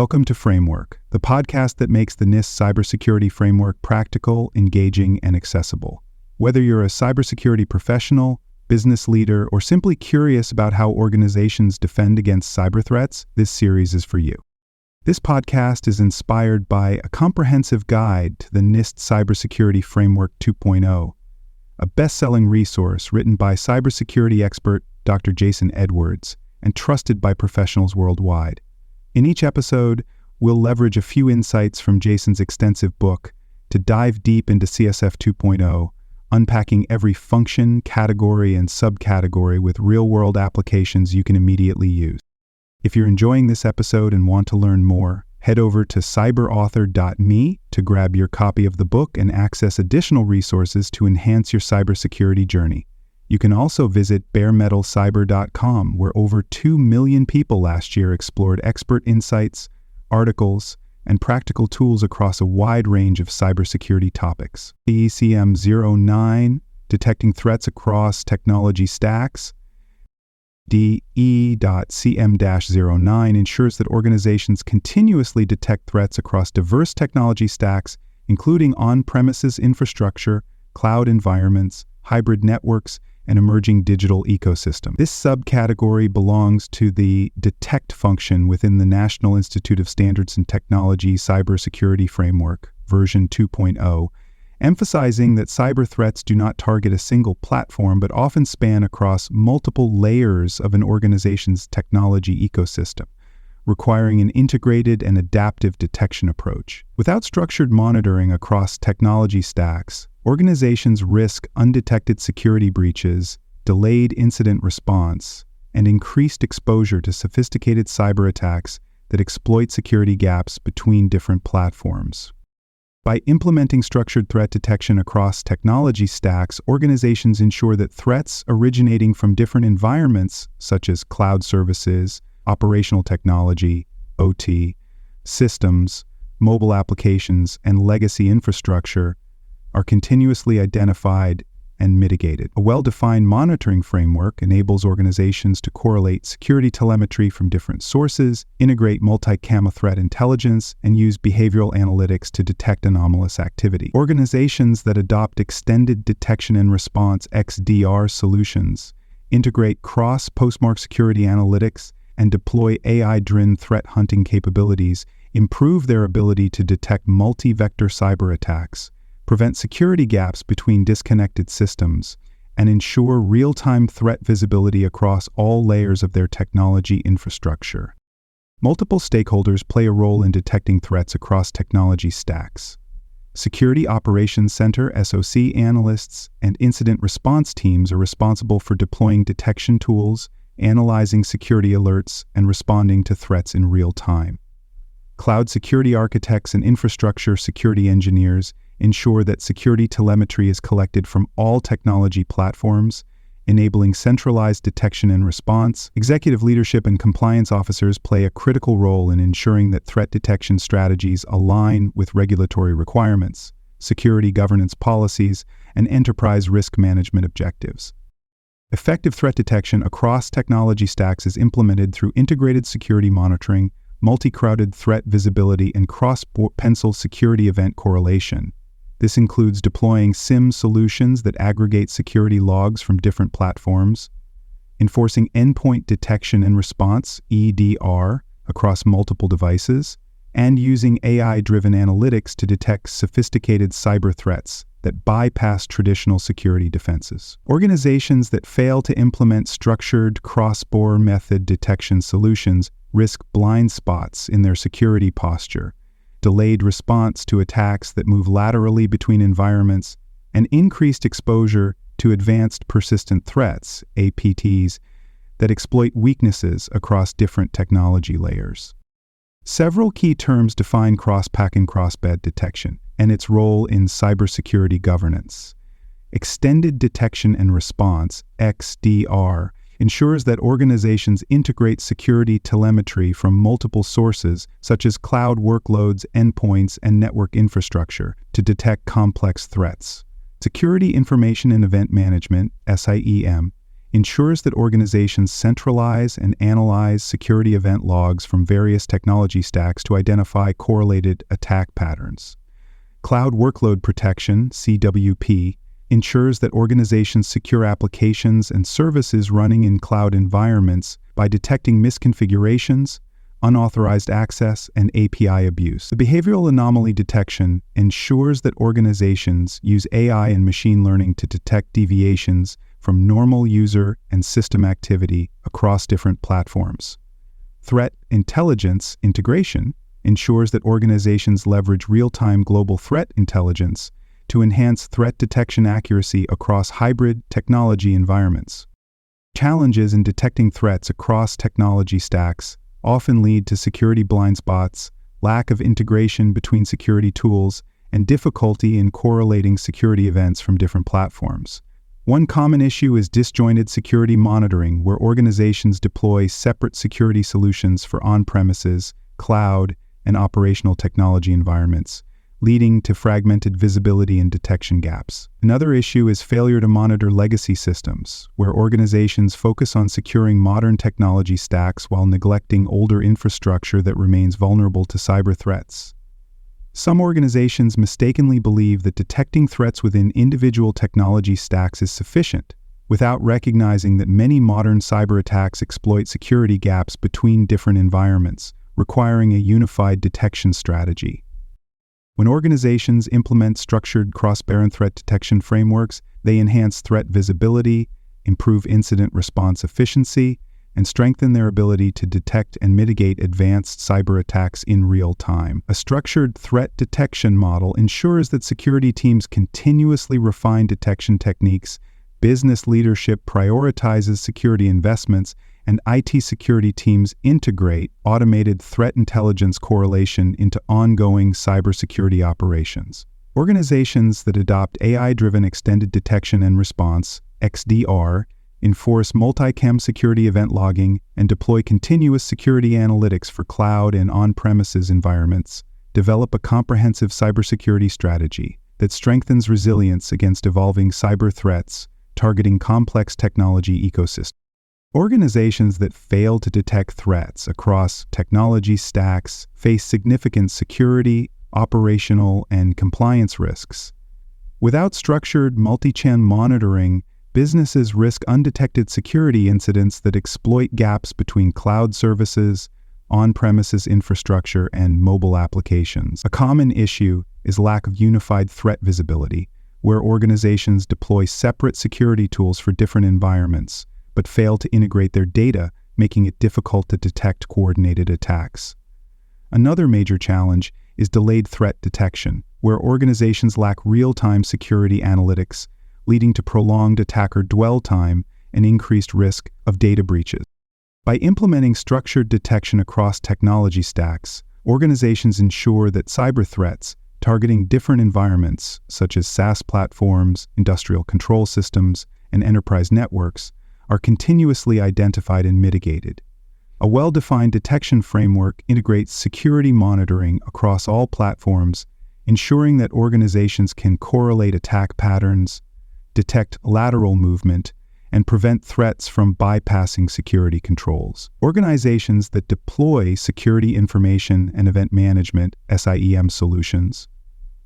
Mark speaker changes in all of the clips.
Speaker 1: Welcome to Framework, the podcast that makes the NIST cybersecurity framework practical, engaging, and accessible. Whether you're a cybersecurity professional, business leader, or simply curious about how organizations defend against cyber threats, this series is for you. This podcast is inspired by a comprehensive guide to the NIST Cybersecurity Framework 2.0, a best-selling resource written by cybersecurity expert Dr. Jason Edwards and trusted by professionals worldwide. In each episode, we'll leverage a few insights from Jason's extensive book to dive deep into CSF 2.0, unpacking every function, category, and subcategory with real-world applications you can immediately use. If you're enjoying this episode and want to learn more, head over to cyberauthor.me to grab your copy of the book and access additional resources to enhance your cybersecurity journey. You can also visit baremetalcyber.com, where over 2 million people last year explored expert insights, articles, and practical tools across a wide range of cybersecurity topics. DE.CM-09, detecting threats across technology stacks. DE.CM-09 ensures that organizations continuously detect threats across diverse technology stacks, including on-premises infrastructure, cloud environments, hybrid networks, and emerging digital ecosystem. This subcategory belongs to the detect function within the National Institute of Standards and Technology Cybersecurity Framework, version 2.0, emphasizing that cyber threats do not target a single platform but often span across multiple layers of an organization's technology ecosystem, requiring an integrated and adaptive detection approach. Without structured monitoring across technology stacks, organizations risk undetected security breaches, delayed incident response, and increased exposure to sophisticated cyber attacks that exploit security gaps between different platforms. By implementing structured threat detection across technology stacks, organizations ensure that threats originating from different environments, such as cloud services, operational technology, OT, systems, mobile applications, and legacy infrastructure, are continuously identified and mitigated. A well-defined monitoring framework enables organizations to correlate security telemetry from different sources, integrate multi-camera threat intelligence, and use behavioral analytics to detect anomalous activity. Organizations that adopt extended detection and response (XDR) solutions, integrate cross-postmark security analytics, and deploy AI-driven threat hunting capabilities improve their ability to detect multi-vector cyber attacks, prevent security gaps between disconnected systems, and ensure real-time threat visibility across all layers of their technology infrastructure. Multiple stakeholders play a role in detecting threats across technology stacks. Security Operations Center (SOC) analysts and incident response teams are responsible for deploying detection tools, analyzing security alerts, and responding to threats in real time. Cloud security architects and infrastructure security engineers ensure that security telemetry is collected from all technology platforms, enabling centralized detection and response. Executive leadership and compliance officers play a critical role in ensuring that threat detection strategies align with regulatory requirements, security governance policies, and enterprise risk management objectives. Effective threat detection across technology stacks is implemented through integrated security monitoring, multi-crowded threat visibility, and cross-pencil security event correlation. This includes deploying SIEM solutions that aggregate security logs from different platforms, enforcing endpoint detection and response (EDR) across multiple devices, and using AI-driven analytics to detect sophisticated cyber threats that bypass traditional security defenses. Organizations that fail to implement structured cross-border method detection solutions risk blind spots in their security posture, delayed response to attacks that move laterally between environments, and increased exposure to advanced persistent threats, APTs, that exploit weaknesses across different technology layers. Several key terms define cross-pack and cross-bed detection and its role in cybersecurity governance. Extended detection and response, XDR, ensures that organizations integrate security telemetry from multiple sources, such as cloud workloads, endpoints, and network infrastructure, to detect complex threats. Security Information and Event Management, SIEM, ensures that organizations centralize and analyze security event logs from various technology stacks to identify correlated attack patterns. Cloud Workload Protection, CWP, ensures that organizations secure applications and services running in cloud environments by detecting misconfigurations, unauthorized access, and API abuse. The behavioral anomaly detection ensures that organizations use AI and machine learning to detect deviations from normal user and system activity across different platforms. Threat intelligence integration ensures that organizations leverage real-time global threat intelligence to enhance threat detection accuracy across hybrid technology environments. Challenges in detecting threats across technology stacks often lead to security blind spots, lack of integration between security tools, and difficulty in correlating security events from different platforms. One common issue is disjointed security monitoring, where organizations deploy separate security solutions for on-premises, cloud, and operational technology environments, leading to fragmented visibility and detection gaps. Another issue is failure to monitor legacy systems, where organizations focus on securing modern technology stacks while neglecting older infrastructure that remains vulnerable to cyber threats. Some organizations mistakenly believe that detecting threats within individual technology stacks is sufficient, without recognizing that many modern cyber attacks exploit security gaps between different environments, requiring a unified detection strategy. When organizations implement structured cross-parent threat detection frameworks, they enhance threat visibility, improve incident response efficiency, and strengthen their ability to detect and mitigate advanced cyber attacks in real time. A structured threat detection model ensures that security teams continuously refine detection techniques, business leadership prioritizes security investments, and IT security teams integrate automated threat intelligence correlation into ongoing cybersecurity operations. Organizations that adopt AI-driven extended detection and response, XDR, enforce multi-cam security event logging, and deploy continuous security analytics for cloud and on-premises environments, develop a comprehensive cybersecurity strategy that strengthens resilience against evolving cyber threats, targeting complex technology ecosystems. Organizations that fail to detect threats across technology stacks face significant security, operational, and compliance risks. Without structured multi-channel monitoring, businesses risk undetected security incidents that exploit gaps between cloud services, on-premises infrastructure, and mobile applications. A common issue is lack of unified threat visibility, where organizations deploy separate security tools for different environments, but fail to integrate their data, making it difficult to detect coordinated attacks. Another major challenge is delayed threat detection, where organizations lack real-time security analytics, leading to prolonged attacker dwell time and increased risk of data breaches. By implementing structured detection across technology stacks, organizations ensure that cyber threats targeting different environments, such as SaaS platforms, industrial control systems, and enterprise networks, are continuously identified and mitigated. A well-defined detection framework integrates security monitoring across all platforms, ensuring that organizations can correlate attack patterns, detect lateral movement, and prevent threats from bypassing security controls. Organizations that deploy security information and event management (SIEM) solutions,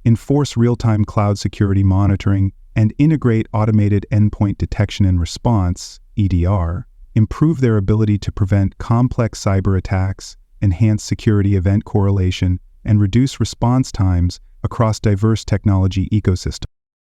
Speaker 1: enforce real-time cloud security monitoring, and integrate automated endpoint detection and response (EDR), improve their ability to prevent complex cyber attacks, enhance security event correlation, and reduce response times across diverse technology ecosystems.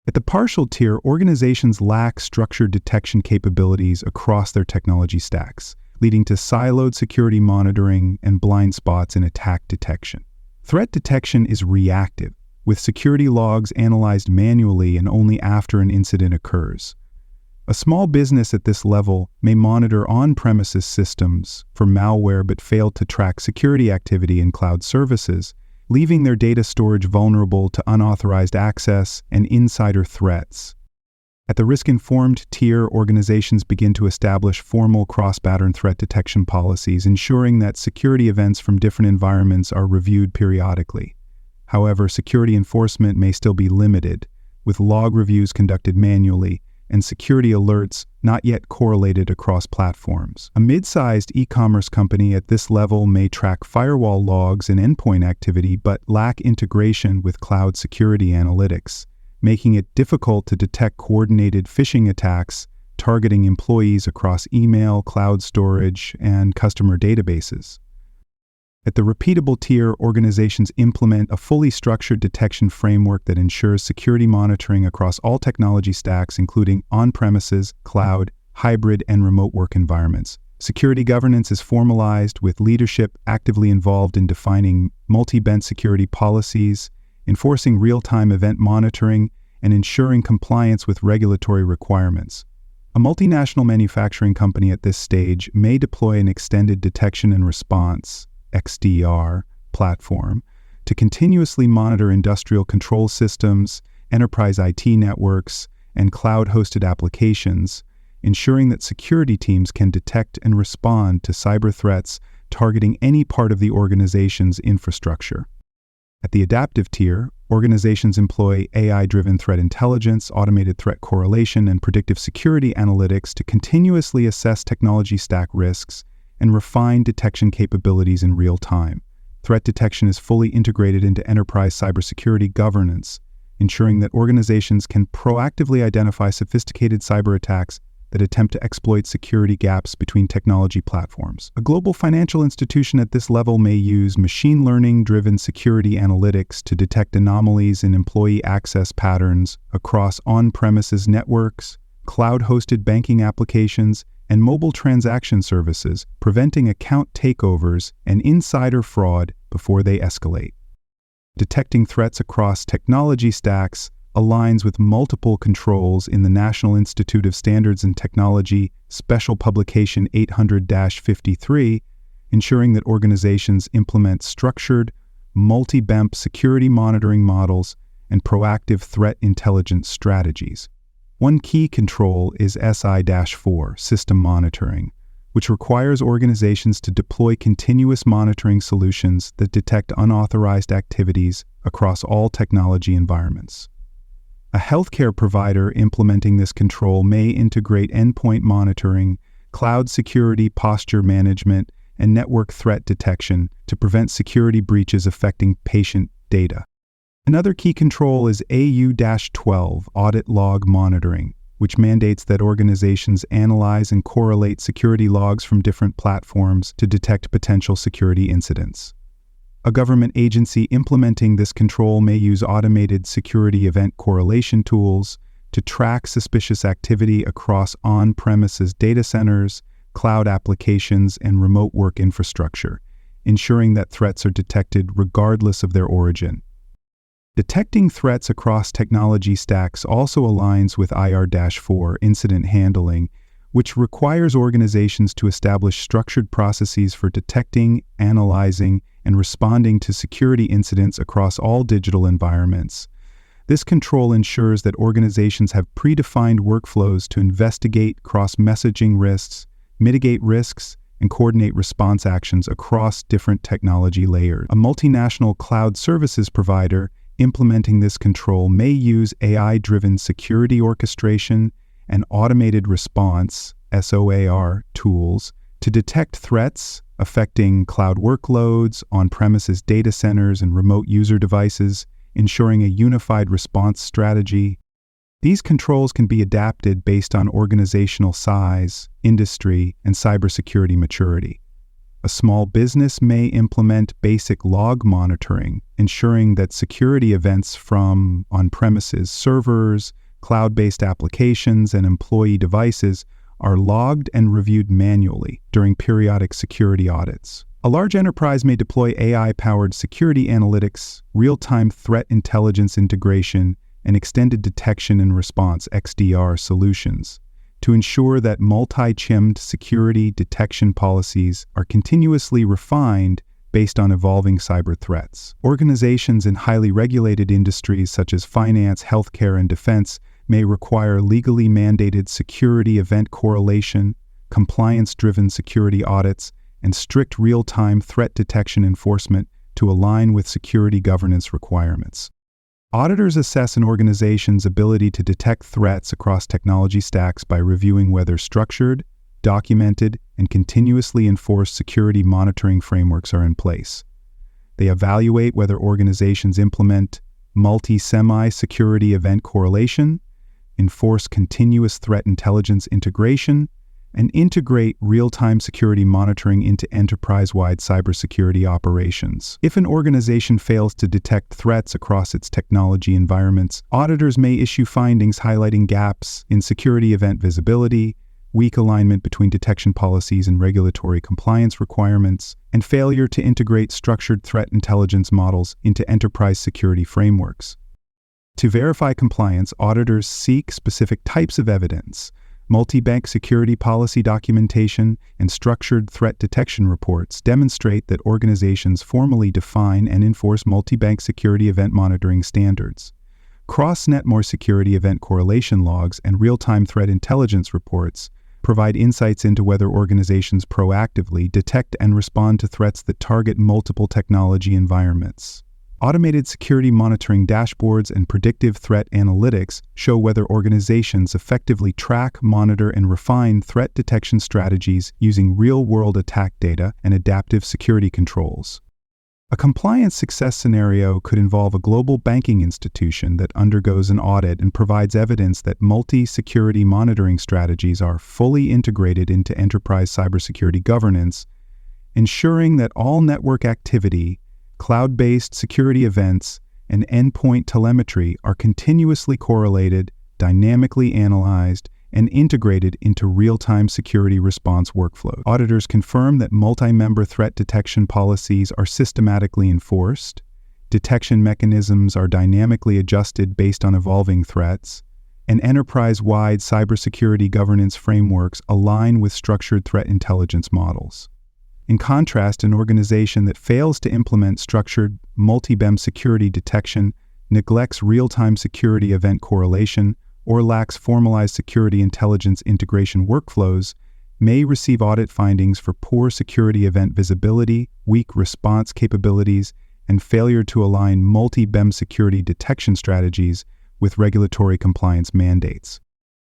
Speaker 1: At the partial tier, organizations lack structured detection capabilities across their technology stacks, leading to siloed security monitoring and blind spots in attack detection. Threat detection is reactive, with security logs analyzed manually and only after an incident occurs. A small business at this level may monitor on-premises systems for malware but fail to track security activity in cloud services, leaving their data storage vulnerable to unauthorized access and insider threats. At the risk-informed tier, organizations begin to establish formal cross-pattern threat detection policies, ensuring that security events from different environments are reviewed periodically. However, security enforcement may still be limited, with log reviews conducted manually and security alerts not yet correlated across platforms. A mid-sized e-commerce company at this level may track firewall logs and endpoint activity but lack integration with cloud security analytics, making it difficult to detect coordinated phishing attacks targeting employees across email, cloud storage, and customer databases. At the repeatable tier, organizations implement a fully structured detection framework that ensures security monitoring across all technology stacks, including on-premises, cloud, hybrid, and remote work environments. Security governance is formalized, with leadership actively involved in defining multi-bench security policies, enforcing real-time event monitoring, and ensuring compliance with regulatory requirements. A multinational manufacturing company at this stage may deploy an extended detection and response (XDR) platform to continuously monitor industrial control systems, enterprise IT networks, and cloud-hosted applications, ensuring that security teams can detect and respond to cyber threats targeting any part of the organization's infrastructure. At the adaptive tier, organizations employ AI-driven threat intelligence, automated threat correlation, and predictive security analytics to continuously assess technology stack risks and refine detection capabilities in real time. Threat detection is fully integrated into enterprise cybersecurity governance, ensuring that organizations can proactively identify sophisticated cyber attacks that attempt to exploit security gaps between technology platforms. A global financial institution at this level may use machine learning-driven security analytics to detect anomalies in employee access patterns across on-premises networks, cloud-hosted banking applications, and mobile transaction services, preventing account takeovers and insider fraud before they escalate. Detecting threats across technology stacks aligns with multiple controls in the National Institute of Standards and Technology Special Publication 800-53, ensuring that organizations implement structured, multi-BEMP security monitoring models and proactive threat intelligence strategies. One key control is SI-4, system monitoring, which requires organizations to deploy continuous monitoring solutions that detect unauthorized activities across all technology environments. A healthcare provider implementing this control may integrate endpoint monitoring, cloud security posture management, and network threat detection to prevent security breaches affecting patient data. Another key control is AU-12, audit log monitoring, which mandates that organizations analyze and correlate security logs from different platforms to detect potential security incidents. A government agency implementing this control may use automated security event correlation tools to track suspicious activity across on-premises data centers, cloud applications, and remote work infrastructure, ensuring that threats are detected regardless of their origin. Detecting threats across technology stacks also aligns with IR-4 incident handling, which requires organizations to establish structured processes for detecting, analyzing, and responding to security incidents across all digital environments. This control ensures that organizations have predefined workflows to investigate cross-messaging risks, mitigate risks, and coordinate response actions across different technology layers. A multinational cloud services provider implementing this control may use AI-driven security orchestration and automated response (SOAR) tools to detect threats affecting cloud workloads, on-premises data centers, and remote user devices, ensuring a unified response strategy. These controls can be adapted based on organizational size, industry, and cybersecurity maturity. A small business may implement basic log monitoring, ensuring that security events from on-premises servers, cloud-based applications, and employee devices are logged and reviewed manually during periodic security audits. A large enterprise may deploy AI-powered security analytics, real-time threat intelligence integration, and extended detection and response (XDR) solutions to ensure that multi-CIEM'd security detection policies are continuously refined based on evolving cyber threats. Organizations in highly regulated industries such as finance, healthcare, and defense may require legally mandated security event correlation, compliance-driven security audits, and strict real-time threat detection enforcement to align with security governance requirements. Auditors assess an organization's ability to detect threats across technology stacks by reviewing whether structured, documented, and continuously enforced security monitoring frameworks are in place. They evaluate whether organizations implement multi-semi-security event correlation, enforce continuous threat intelligence integration, and integrate real-time security monitoring into enterprise-wide cybersecurity operations. If an organization fails to detect threats across its technology environments, auditors may issue findings highlighting gaps in security event visibility, weak alignment between detection policies and regulatory compliance requirements, and failure to integrate structured threat intelligence models into enterprise security frameworks. To verify compliance, auditors seek specific types of evidence. Multi-bank security policy documentation and structured threat detection reports demonstrate that organizations formally define and enforce multi-bank security event monitoring standards. Cross-network security event correlation logs and real-time threat intelligence reports provide insights into whether organizations proactively detect and respond to threats that target multiple technology environments. Automated security monitoring dashboards and predictive threat analytics show whether organizations effectively track, monitor, and refine threat detection strategies using real-world attack data and adaptive security controls. A compliance success scenario could involve a global banking institution that undergoes an audit and provides evidence that multi-security monitoring strategies are fully integrated into enterprise cybersecurity governance, ensuring that all network activity, cloud-based security events, and endpoint telemetry are continuously correlated, dynamically analyzed, and integrated into real-time security response workflows. Auditors confirm that multi-member threat detection policies are systematically enforced, detection mechanisms are dynamically adjusted based on evolving threats, and enterprise-wide cybersecurity governance frameworks align with structured threat intelligence models. In contrast, an organization that fails to implement structured, multi-BEM security detection, neglects real-time security event correlation, or lacks formalized security intelligence integration workflows may receive audit findings for poor security event visibility, weak response capabilities, and failure to align multi-BEM security detection strategies with regulatory compliance mandates.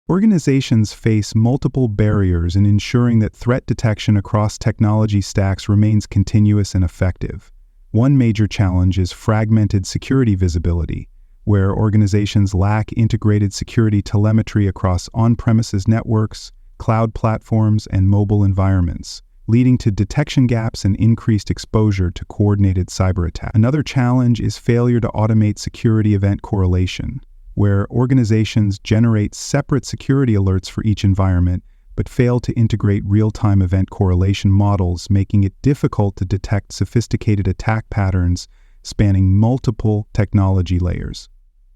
Speaker 1: Organizations face multiple barriers in ensuring that threat detection across technology stacks remains continuous and effective. One major challenge is fragmented security visibility, where organizations lack integrated security telemetry across on-premises networks, cloud platforms, and mobile environments, leading to detection gaps and increased exposure to coordinated cyber attacks. Another challenge is failure to automate security event correlation, where organizations generate separate security alerts for each environment, but fail to integrate real-time event correlation models, making it difficult to detect sophisticated attack patterns spanning multiple technology layers.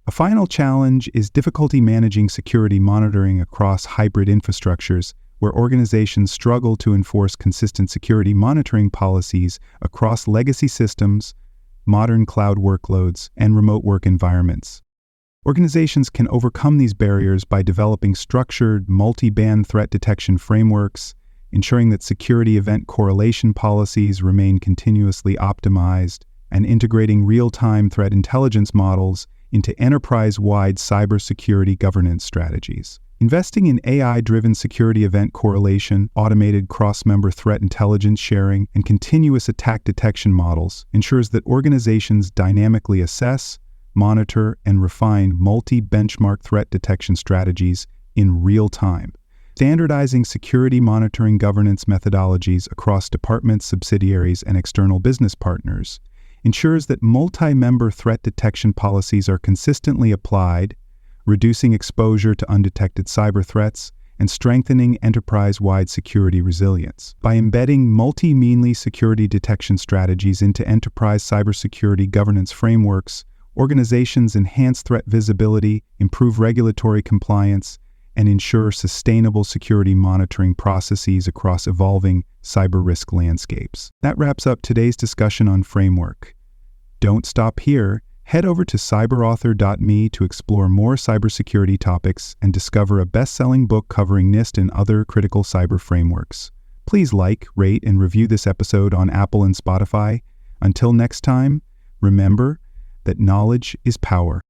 Speaker 1: A final challenge is difficulty managing security monitoring across hybrid infrastructures, where organizations struggle to enforce consistent security monitoring policies across legacy systems, modern cloud workloads, and remote work environments. Organizations can overcome these barriers by developing structured, multi-band threat detection frameworks, ensuring that security event correlation policies remain continuously optimized, and integrating real-time threat intelligence models into enterprise-wide cybersecurity governance strategies. Investing in AI-driven security event correlation, automated cross-member threat intelligence sharing, and continuous attack detection models ensures that organizations dynamically assess, monitor, and refine multi-benchmark threat detection strategies in real time. Standardizing security monitoring governance methodologies across departments, subsidiaries, and external business partners ensures that multi-member threat detection policies are consistently applied, reducing exposure to undetected cyber threats and strengthening enterprise-wide security resilience. By embedding multi-meanly security detection strategies into enterprise cybersecurity governance frameworks, organizations enhance threat visibility, improve regulatory compliance, and ensure sustainable security monitoring processes across evolving cyber risk landscapes. That wraps up today's discussion on framework. Don't stop here. Head over to cyberauthor.me to explore more cybersecurity topics and discover a best-selling book covering NIST and other critical cyber frameworks. Please like, rate, and review this episode on Apple and Spotify. Until next time, remember, that knowledge is power.